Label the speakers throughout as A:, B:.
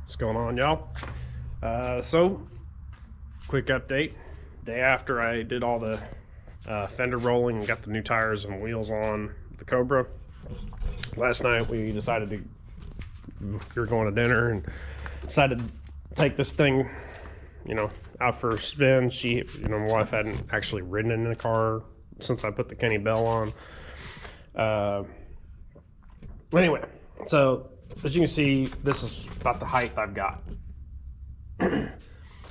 A: What's going on, y'all? So quick update. Day after I did all the fender rolling and got the new tires and wheels on the Cobra, last night we decided we were going to dinner and decided to take this thing, out for a spin. My wife hadn't actually ridden in the car since I put the Kenny Bell on. Anyway, so as you can see, this is about the height I've got.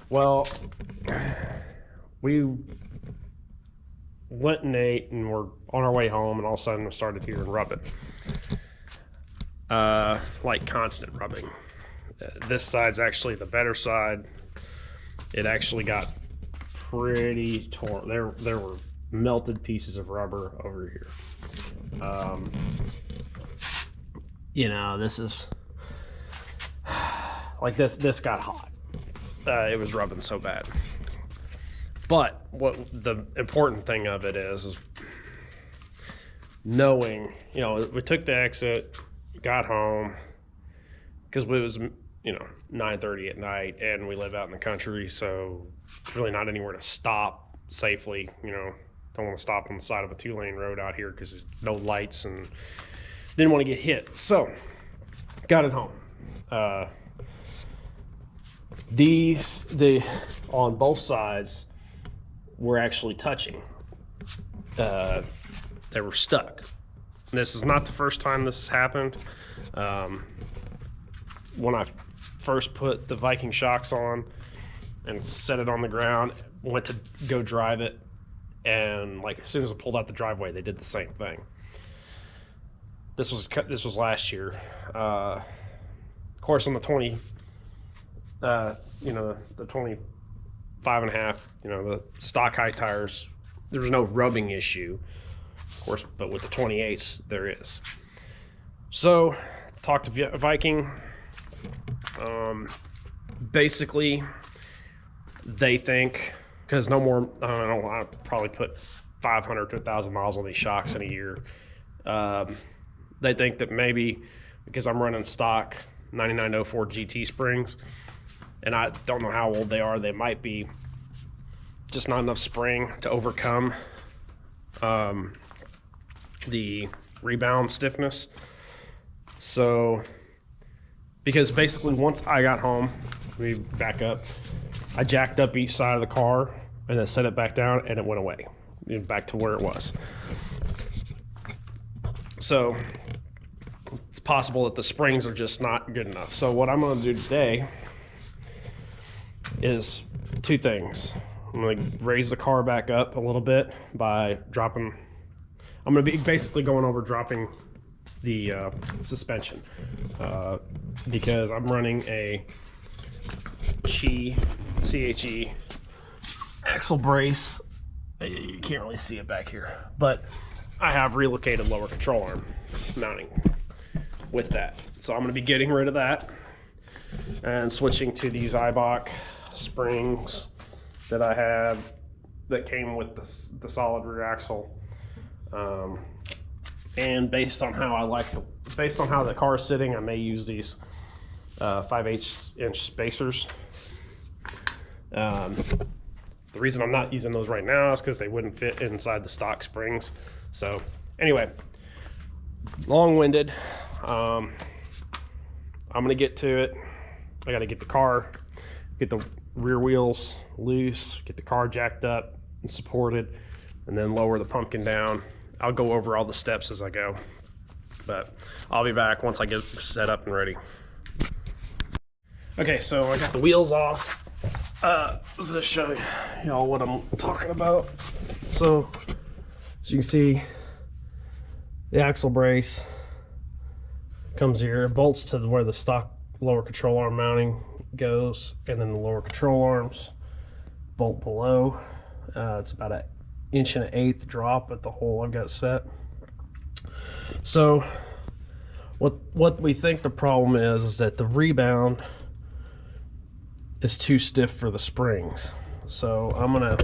A: Well, we went and ate and we're on our way home, and all of a sudden I started hearing rubbing. Like constant rubbing. This side's actually the better side. It actually got pretty torn. There were melted pieces of rubber over here. This is like this got hot. It was rubbing so bad. But what the important thing of it is knowing, we took the exit, got home, because it was 9:30 at night, and we live out in the country, so it's really not anywhere to stop safely. Don't want to stop on the side of a 2-lane road out here because there's no lights, and didn't want to get hit. So got it home. On both sides were actually touching. They were stuck. This is not the first time this has happened. When I first put the Viking shocks on and set it on the ground, went to go drive it, and as soon as I pulled out the driveway, they did the same thing. This was last year. Of course, on the 20, the 25.5, the stock high tires, there was no rubbing issue, of course, but with the 28s, there is. So, talked to Viking. Basically, they think, because I probably put 500 to 1,000 miles on these shocks in a year. They think that maybe because I'm running stock 9904 GT springs, and I don't know how old they are, they might be just not enough spring to overcome the rebound stiffness. So, because basically once I got home, we back up, I jacked up each side of the car and then set it back down, and it went away, back to where it was. So it's possible that the springs are just not good enough. So what I'm going to do today is two things. I'm going to raise the car back up a little bit by dropping. I'm going to be basically going over dropping the suspension because I'm running a CHE axle brace. You can't really see it back here, but I have relocated lower control arm mounting with that. So I'm going to be getting rid of that and switching to these Ibach springs that I had that came with the solid rear axle. And based on how the car is sitting, I may use these 5/8 inch spacers. The reason I'm not using those right now is because they wouldn't fit inside the stock springs. So anyway, long-winded. I'm gonna get to it. I gotta get the car, get the rear wheels loose, get the car jacked up and supported, and then lower the pumpkin down. I'll go over all the steps as I go, but I'll be back once I get set up and ready. Okay, so I got the wheels off. Let's just show y'all what I'm talking about. So, as you can see, the axle brace comes here, it bolts to where the stock lower control arm mounting goes, and then the lower control arms bolt below. It's about 1 1/8 drop at the hole I've got set. So, what we think the problem is that the rebound is too stiff for the springs. So I'm gonna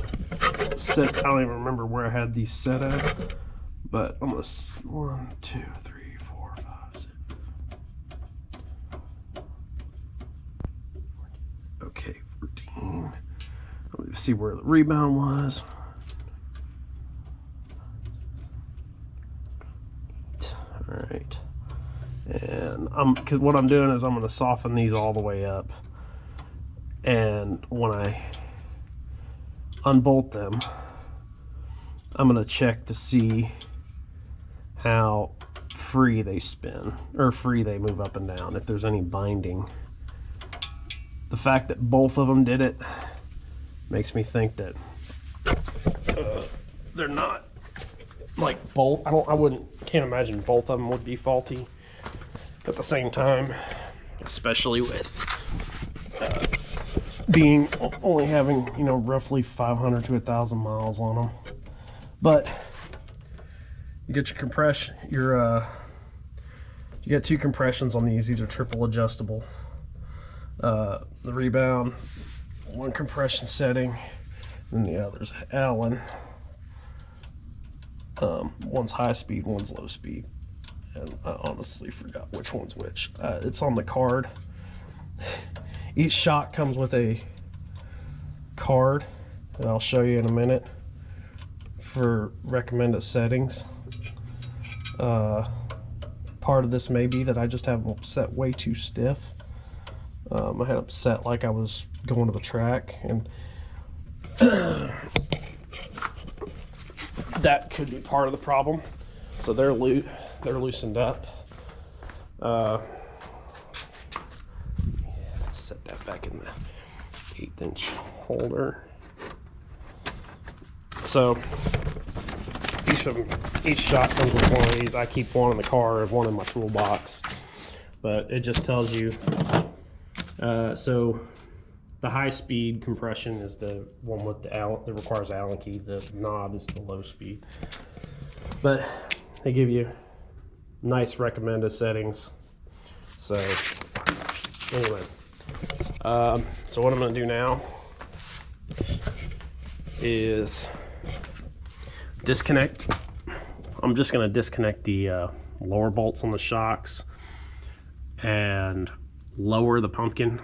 A: set, I don't even remember where I had these set at, but I'm gonna 1, 2, 3, 4, 5, 6. see where the rebound was. All right, and because what I'm doing is I'm going to soften these all the way up, and when I unbolt them, I'm going to check to see how free they spin, or free they move up and down, if there's any binding. The fact that both of them did it makes me think that they're not like bolt. Can't imagine both of them would be faulty at the same time, especially with being only having, you know, roughly 500 to 1,000 miles on them. But you get your compression, you get 2 compressions on these. These are triple adjustable. The rebound, 1 compression setting, and the other's Allen. One's high speed, one's low speed, and I honestly forgot which one's which. It's on the card. Each shock comes with a card that I'll show you in a minute for recommended settings. Part of this may be that I just have them set way too stiff. I had them set like I was going to the track, and that could be part of the problem. So they're loosened up. Set that back in the 1/8" holder. So each shot comes with one of these. I keep one in the car and one in my toolbox, but it just tells you. So the high speed compression is the one with the Allen that requires Allen key. The knob is the low speed, but they give you nice recommended settings. So anyway, so what I'm going to do now is disconnect. I'm just going to disconnect the lower bolts on the shocks and lower the pumpkin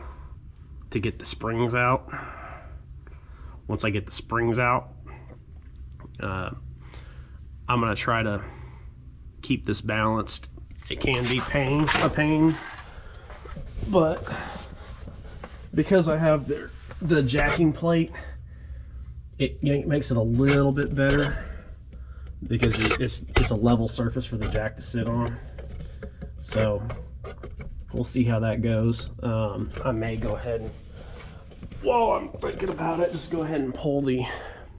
A: to get the springs out. Once I get the springs out, I'm going to try to keep this balanced. It can be a pain, but because I have the jacking plate, it makes it a little bit better because it's a level surface for the jack to sit on. So we'll see how that goes. I may go ahead and, while I'm thinking about it, just go ahead and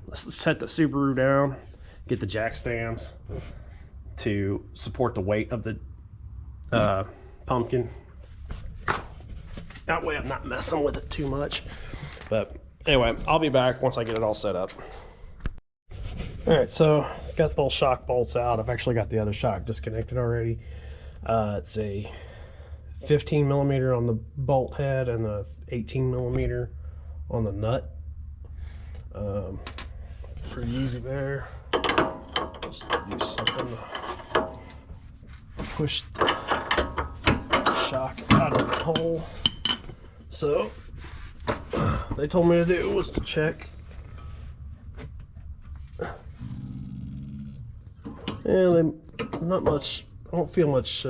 A: let's set the Subaru down, get the jack stands to support the weight of the pumpkin. That way I'm not messing with it too much. But anyway, I'll be back once I get it all set up. All right, so got both shock bolts out. I've actually got the other shock disconnected already. It's a 15 millimeter on the bolt head and a 18 millimeter on the nut. Pretty easy there. Just use something to push the shock out of the hole. So they told me to do was to check. And not much, I don't feel much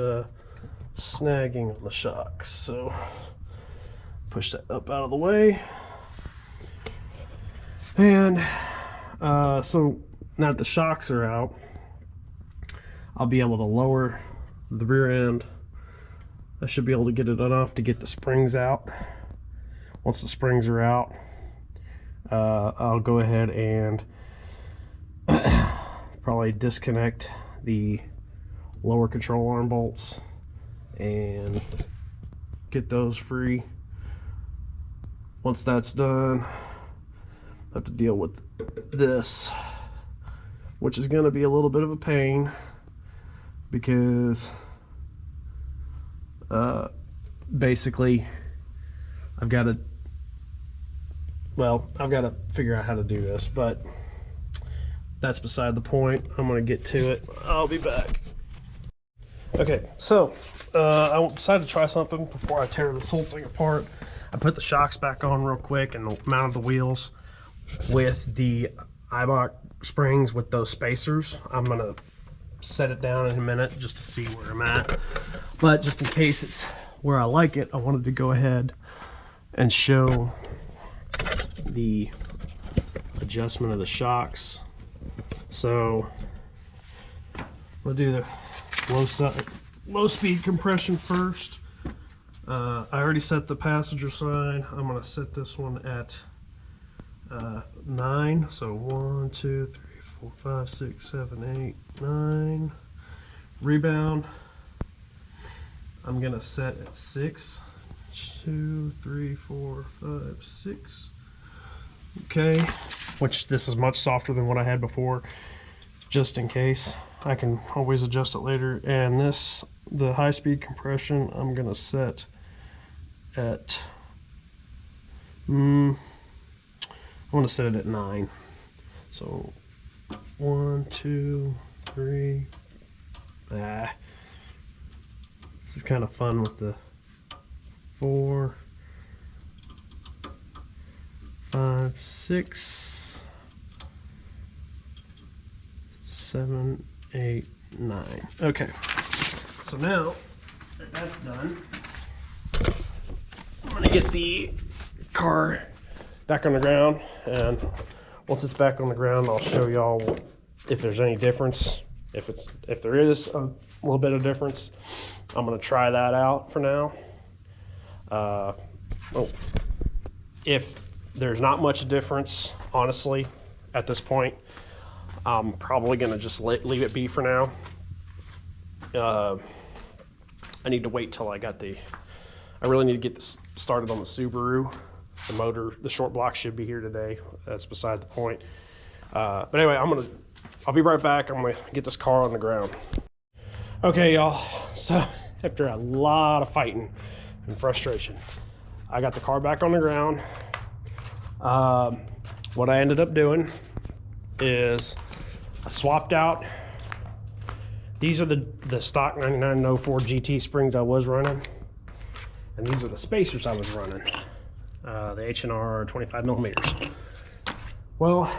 A: snagging on the shocks. So push that up out of the way. And so now that the shocks are out, I'll be able to lower the rear end. I should be able to get it enough to get the springs out. Once the springs are out, I'll go ahead and probably disconnect the lower control arm bolts and get those free. Once that's done, I have to deal with this, which is going to be a little bit of a pain because basically I've got to figure out how to do this, but that's beside the point. I'm going to get to it. I'll be back. Okay, so I decided to try something before I tear this whole thing apart. I put the shocks back on real quick and mounted the wheels. with the Ibach springs with those spacers. I'm gonna set it down in a minute just to see where I'm at. But just in case it's where I like it, I wanted to go ahead and show the adjustment of the shocks. So we'll do the low speed compression first. I already set the passenger side. I'm gonna set this one at 9. So 1, 2, 3, 4, 5, 6, 7, 8, 9. Rebound, I'm gonna set at 6. 2, 3, 4, 5, 6. Okay, which this is much softer than what I had before, just in case. I can always adjust it later. And this, the high speed compression, I'm gonna set at I want to set it at 9. So 1, 2, 3. This is kind of fun with the 4, 5, 6, 7, 8, 9. Okay, so now that that's done, I'm gonna get the car back on the ground, and once it's back on the ground, I'll show y'all if there's any difference. If there is a little bit of difference, I'm gonna try that out for now. If there's not much difference, honestly, at this point, I'm probably gonna just leave it be for now. I need to wait till I really need to get this started on the Subaru. The motor, the short block should be here today. That's beside the point. But anyway, I'll be right back. I'm gonna get this car on the ground. Okay, y'all. So after a lot of fighting and frustration, I got the car back on the ground. What I ended up doing is I swapped out. These are the stock 9904 GT springs I was running, and these are the spacers I was running. The H&R 25 millimeters. Well,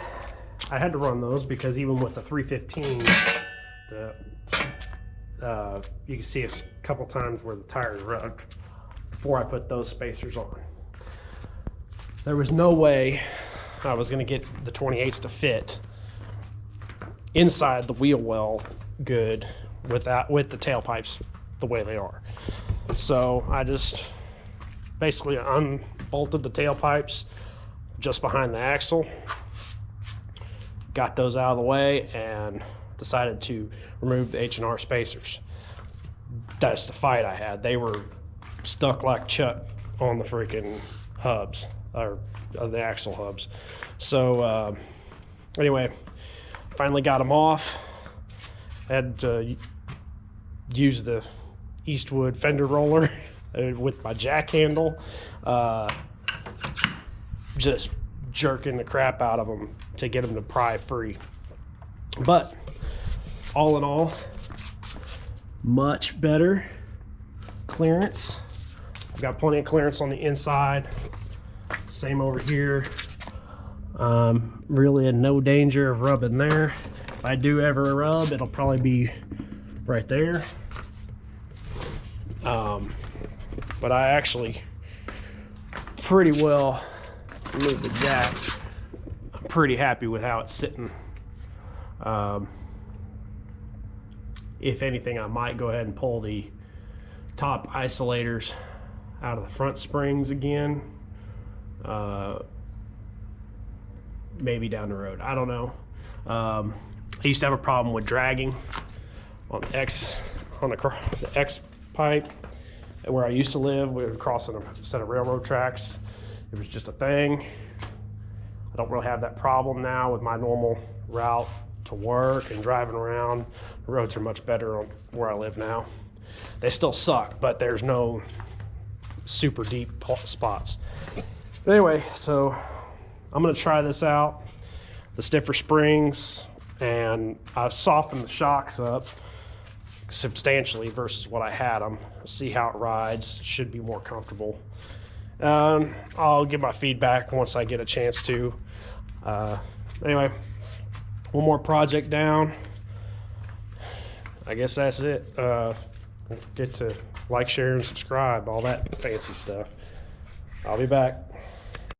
A: I had to run those because even with the 315, you can see a couple times where the tires rugged before I put those spacers on. There was no way I was going to get the 28s to fit inside the wheel well good with the tailpipes the way they are. So I just basically unbolted the tailpipes just behind the axle, got those out of the way, and decided to remove the H&R spacers. That's the fight I had. They were stuck like Chuck on the freaking hubs, or the axle hubs. So anyway, finally got them off. Had to use the Eastwood fender roller with my jack handle, just jerking the crap out of them to get them to pry free. But all in all, much better clearance. I've got plenty of clearance on the inside. Same over here. Really in no danger of rubbing there. If I do ever rub, it'll probably be right there. But I actually pretty well moved the jack. I'm pretty happy with how it's sitting. If anything, I might go ahead and pull the top isolators out of the front springs again. Maybe down the road, I don't know. I used to have a problem with dragging on the X pipe. Where I used to live, we were crossing a set of railroad tracks. It was just a thing. I don't really have that problem now with my normal route to work and driving around. The roads are much better on where I live now. They still suck, but there's no super deep spots. But anyway, so I'm gonna try this out, the stiffer springs, and I've softened the shocks up substantially versus what I had them. See how it rides. Should be more comfortable. I'll give my feedback once I get a chance to. Anyway, one more project down. I guess that's it. Don't forget to like, share, and subscribe, all that fancy stuff. I'll be back.